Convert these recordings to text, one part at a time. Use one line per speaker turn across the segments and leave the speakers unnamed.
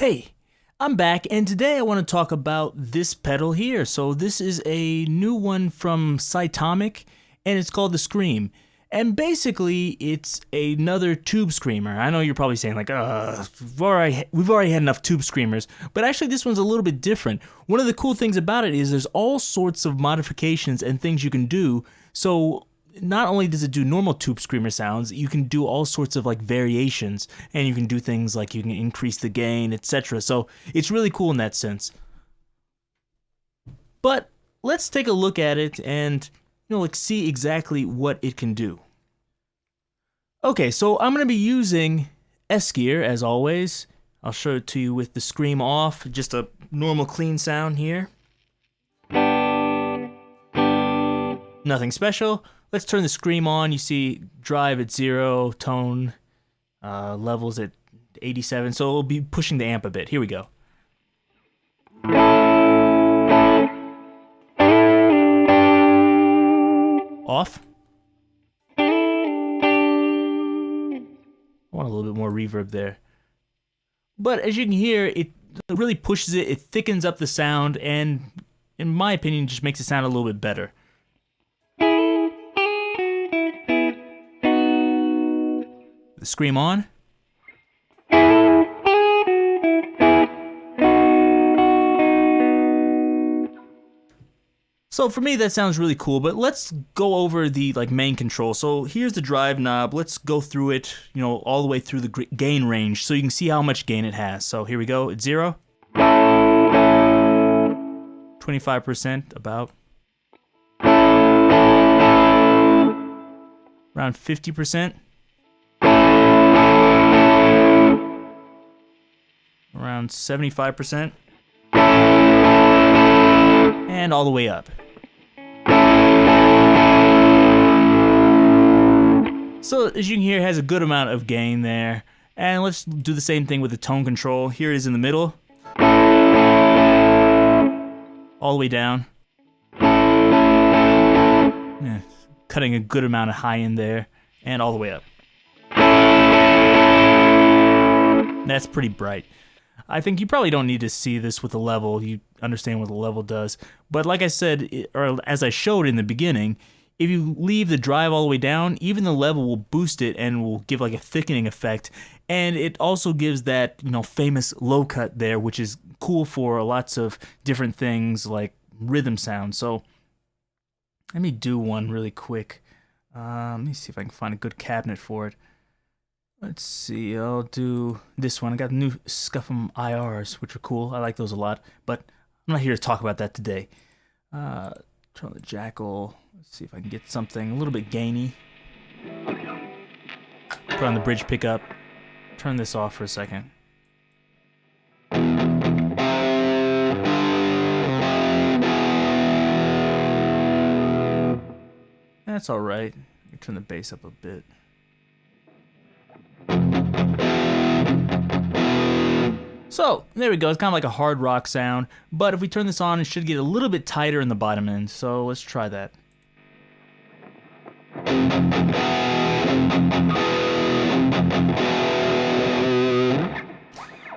Hey, I'm back, and today I want to talk about this pedal here. So this is a new one from Cytomic, and it's called the Scream. And basically, it's another tube screamer. I know you're probably saying like, we've already had enough tube screamers, but actually this one's a little bit different. One of the cool things about it is there's all sorts of modifications and things you can do. So not only does it do normal tube screamer sounds, you can do all sorts of like variations, and you can do things like you can increase the gain, etc. So it's really cool in that sense. But let's take a look at it and see exactly what it can do. Okay, so I'm going to be using S gear as always. I'll show it to you with the Scream off, just a normal clean sound here. Nothing special. Let's turn the Scream on. You see drive at 0, tone levels at 87, so it'll be pushing the amp a bit. Here we go. Off. I want a little bit more reverb there. But as you can hear, it really pushes it, it thickens up the sound, and in my opinion, just makes it sound a little bit better. The Scream on. So for me that sounds really cool, but let's go over the main control. So here's the drive knob. Let's go through it, all the way through the gain range so you can see how much gain it has. So here we go. It's 0. 25% about. Around 50%. Around 75%. And all the way up. So as you can hear, it has a good amount of gain there. And let's do the same thing with the tone control. Here it is in the middle. All the way down. Yeah, cutting a good amount of high end there. And all the way up. That's pretty bright. I think you probably don't need to see this with the level. You understand what the level does. But like I said, or as I showed in the beginning, if you leave the drive all the way down, even the level will boost it and will give like a thickening effect. And it also gives that, famous low cut there, which is cool for lots of different things like rhythm sounds. So let me do one really quick. Let me see if I can find a good cabinet for it. Let's see, I'll do this one. I got new Scuffum IRs, which are cool. I like those a lot, but I'm not here to talk about that today. Turn on the jackal. Let's see if I can get something a little bit gainy. Put on the bridge pickup. Turn this off for a second. That's alright. Turn the bass up a bit. So, there we go. It's kind of like a hard rock sound, but if we turn this on, it should get a little bit tighter in the bottom end. So, let's try that.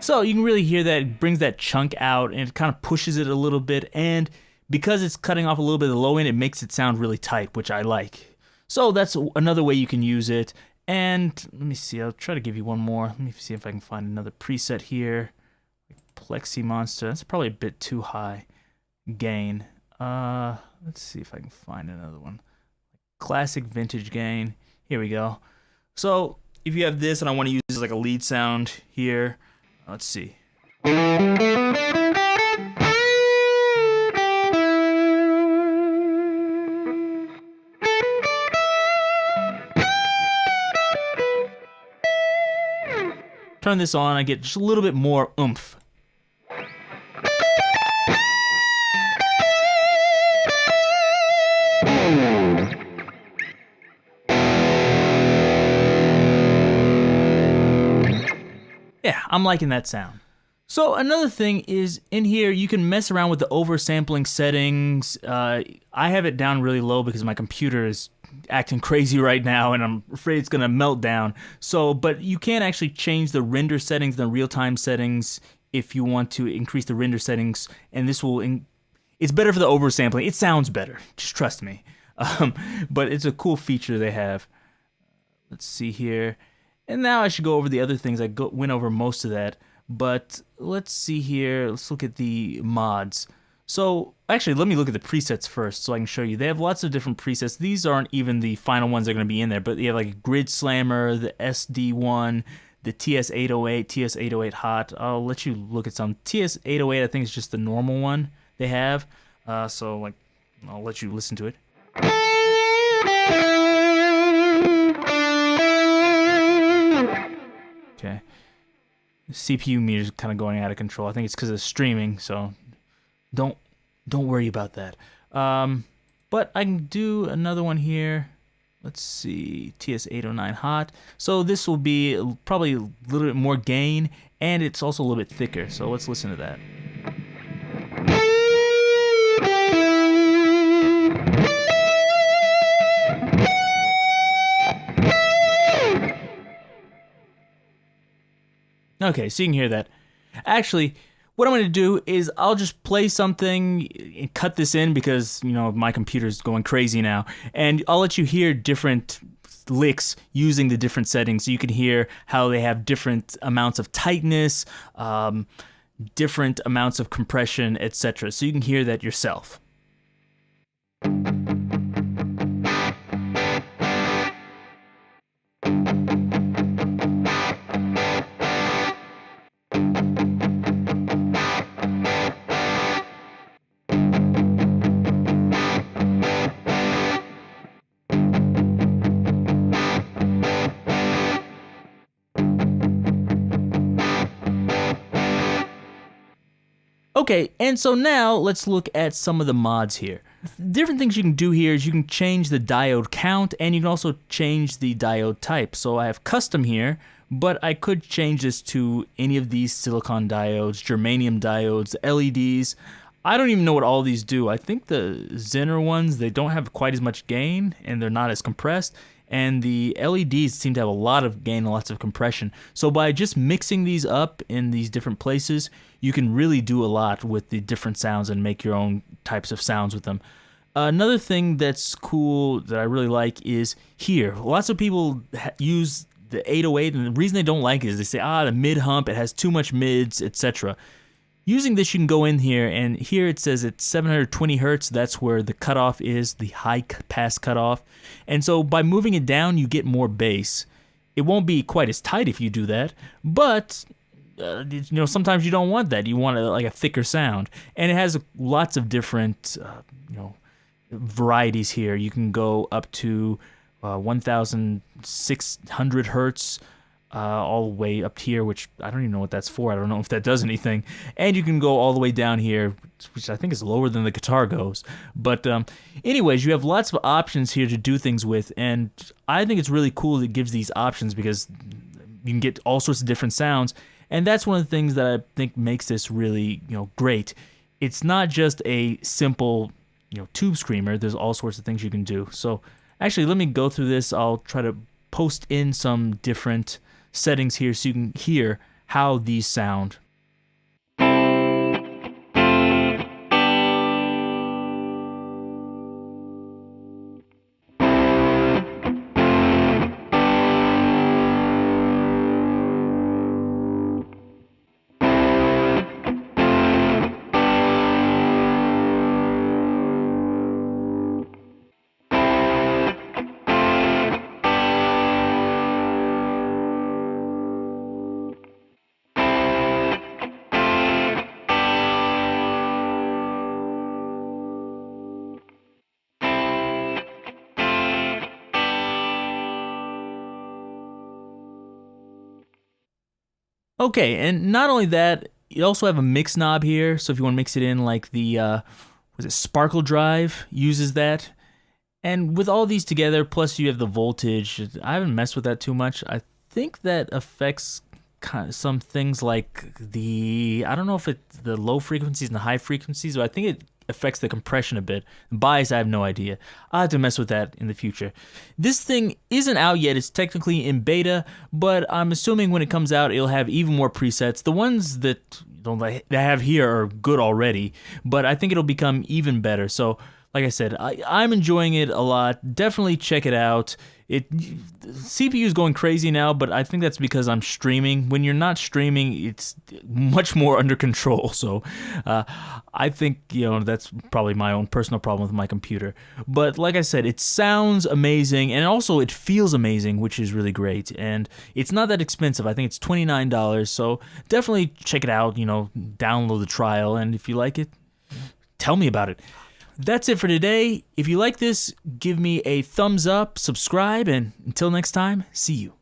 So, you can really hear that it brings that chunk out, and it kind of pushes it a little bit, and because it's cutting off a little bit of the low end, it makes it sound really tight, which I like. So, that's another way you can use it. And let me see, I'll try to give you one more. Let me see if I can find another preset here. Plexi Monster, that's probably a bit too high gain. Let's see if I can find another one. Classic vintage gain. Here we go. So if you have this and I want to use this as like a lead sound here, let's see. Turn this on, I get just a little bit more oomph. Yeah, I'm liking that sound. So another thing is in here you can mess around with the oversampling settings. I have it down really low because my computer is acting crazy right now and I'm afraid it's gonna melt down. So, but you can actually change the render settings, the real-time settings if you want to increase the render settings, and this will it's better for the oversampling. It sounds better, just trust me. But it's a cool feature they have. Let's see here. And now I should go over the other things. I went over most of that. But let's see here. Let's look at the mods. So actually, let me look at the presets first so I can show you. They have lots of different presets. These aren't even the final ones that are going to be in there. But you have like Grid Slammer, the SD1, the TS808, TS808 Hot. I'll let you look at some. TS808 I think is just the normal one they have. So like, I'll let you listen to it. Okay. The CPU meter is kind of going out of control. I think it's because of streaming, so don't worry about that. But I can do another one here. Let's see, TS809 Hot. So this will be probably a little bit more gain, and it's also a little bit thicker. So let's listen to that. Okay, so you can hear that. Actually, what I'm going to do is I'll just play something and cut this in because, you know, my computer's going crazy now. And I'll let you hear different licks using the different settings so you can hear how they have different amounts of tightness, different amounts of compression, etc. So you can hear that yourself. Okay, and so now let's look at some of the mods here. Different things you can do here is you can change the diode count, and you can also change the diode type. So I have custom here, but I could change this to any of these silicon diodes, germanium diodes, LEDs. I don't even know what all these do. I think the Zener ones, they don't have quite as much gain, and they're not as compressed. And the LEDs seem to have a lot of gain and lots of compression. So by just mixing these up in these different places, you can really do a lot with the different sounds and make your own types of sounds with them. Another thing that's cool that I really like is here. Lots of people use the 808, and the reason they don't like it is they say, the mid hump, it has too much mids, etc. Using this, you can go in here, and here it says it's 720 hertz. That's where the cutoff is, the high pass cutoff. And so by moving it down, you get more bass. It won't be quite as tight if you do that, but you know, sometimes you don't want that. You want like a thicker sound, and it has lots of different you know, varieties here. You can go up to 1,600 hertz. All the way up here, which I don't even know what that's for. I don't know if that does anything. And you can go all the way down here, which I think is lower than the guitar goes. But anyways, you have lots of options here to do things with, and I think it's really cool that it gives these options because you can get all sorts of different sounds, and that's one of the things that I think makes this really, you know, great. It's not just a simple, you know, tube screamer. There's all sorts of things you can do. So actually, let me go through this. I'll try to post in some different settings here so you can hear how these sound. Okay, and not only that, you also have a mix knob here, so if you want to mix it in like the, was it Sparkle Drive uses that. And with all these together, plus you have the voltage, I haven't messed with that too much. I think that affects kind of some things like the, I don't know if it's the low frequencies and the high frequencies, but I think it affects the compression a bit. Bias, I have no idea. I'll have to mess with that in the future. This thing isn't out yet. It's technically in beta, but I'm assuming when it comes out, it'll have even more presets. The ones that I have here are good already, but I think it'll become even better. So, like I said, I'm enjoying it a lot. Definitely check it out. CPU is going crazy now, but I think that's because I'm streaming. When you're not streaming, it's much more under control. So I think, that's probably my own personal problem with my computer. But like I said, it sounds amazing, and also it feels amazing, which is really great. And it's not that expensive. I think it's $29. So definitely check it out. Download the trial, and if you like it, tell me about it. That's it for today. If you like this, give me a thumbs up, subscribe, and until next time, see you.